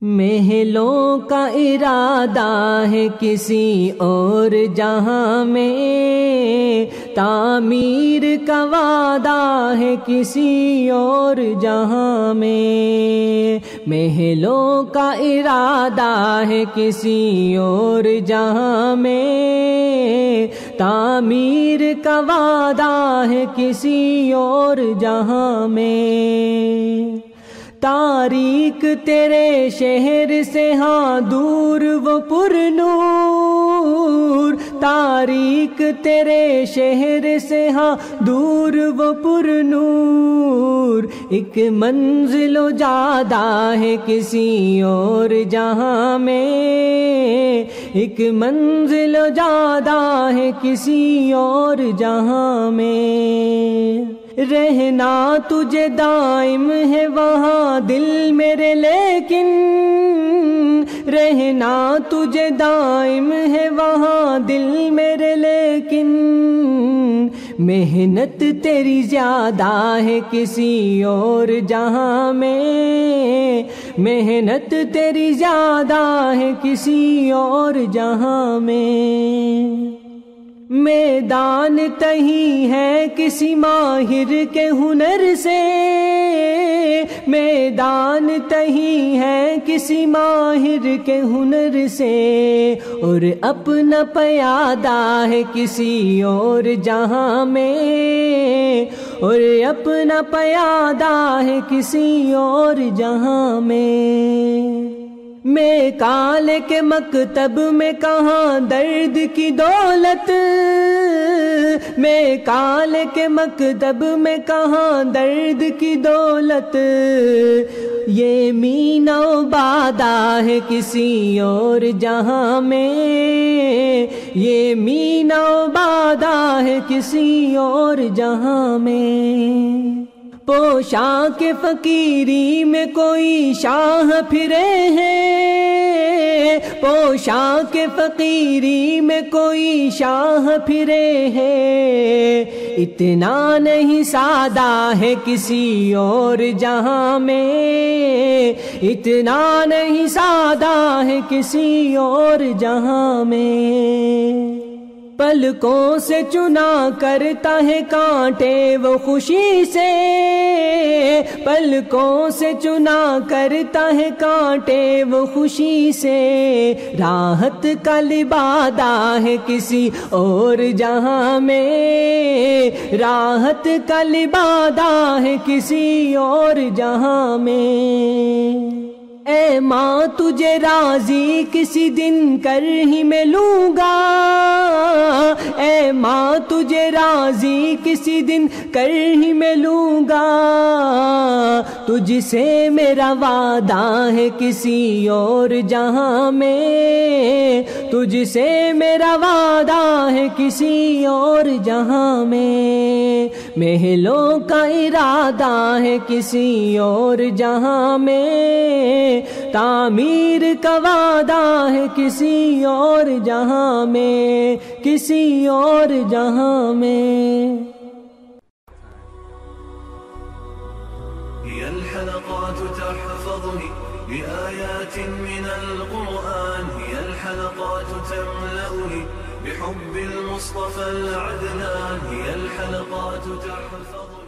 محلوں کا ارادہ ہے کسی اور جہاں میں، تعمیر کا وعدہ ہے کسی اور جہاں میں۔ محلوں کا ارادہ ہے کسی اور جہاں میں، تعمیر کا وعدہ ہے کسی اور جہاں میں۔ تاریک تیرے شہر سے ہاں دور وہ پر نور، تاریک تیرے شہر سے ہاں دور وہ پر نور، ایک منزل و جادہ ہے کسی اور جہاں میں، ایک منزل و جادہ ہے کسی اور جہاں میں۔ رہنا تجھے دائم ہے وہاں دل میرے لیکن، رہنا تجھے دائم ہے وہاں دل میرے لیکن، محنت تیری زیادہ ہے کسی اور جہاں میں، محنت تیری زیادہ ہے کسی اور جہاں میں۔ میدان تہی ہے کسی ماہر کے ہنر سے، میدان تہی ہے کسی ماہر کے ہنر سے، اور اپنا پیادہ ہے کسی اور جہاں میں، اور اپنا پیادہ ہے کسی اور جہاں میں۔ میں کالے کے مکتب میں کہاں درد کی دولت، میں کالے کے مکتب میں کہاں درد کی دولت، یہ مینا بادہ ہے کسی اور جہاں میں، یہ مینا بادہ ہے کسی اور جہاں میں۔ پوشاک فقیری میں کوئی شاہ پھرے ہیں، پوشاک فقیری میں کوئی شاہ پھرے ہیں، اتنا نہیں سادہ ہے کسی اور جہاں میں، اتنا نہیں سادہ ہے کسی اور جہاں میں۔ پلکوں سے چنا کرتا ہے کانٹے وہ خوشی سے، پلکوں سے چنا کرتا ہے کانٹے وہ خوشی سے، راحت کا لبادہ ہے کسی اور جہاں میں، راحت کا لبادہ ہے کسی اور جہاں میں۔ اے ماں تجھے راضی کسی دن کر ہی میں لوں گا، اے ماں تجھے راضی کسی دن کر ہی میں لوں گا، تجھ سے میرا وعدہ ہے کسی اور جہاں میں، تجھ سے میرا وعدہ ہے کسی اور جہاں میں۔ محلوں کا ارادہ ہے کسی اور جہاں میں، تعمیر کا وعدہ ہے کسی اور جہاں میں، کسی اور جہاں میں۔ هي الحلقات تحفظني بآيات من القرآن، هي الحلقات تملأني بحب المصطفى العدنان، هي الحلقات تحفظني